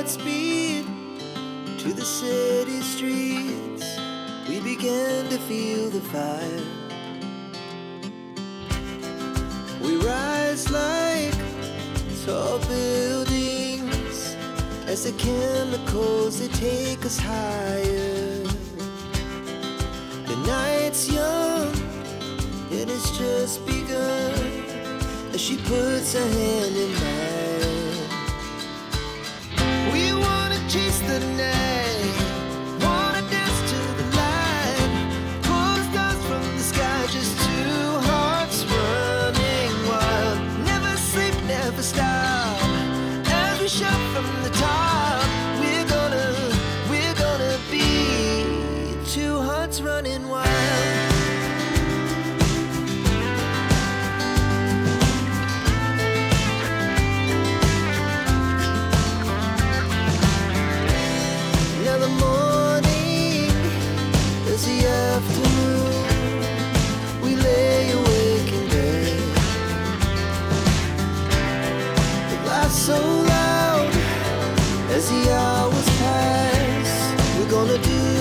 speed to the city streets. We began to feel the fire. We rise like tall buildings as the chemicals, they take us higher. The night's young, it has just begun as she puts her hand in mine. We wanna chase the night, wanna dance to the light, pull the stars from the sky, just two hearts running wild. Never sleep, never stop, as we shout from the top. We're gonna be two hearts running wild. Now the morning is the afternoon. We lay awake in bed. The laughs so loud as the hours pass. We're gonna do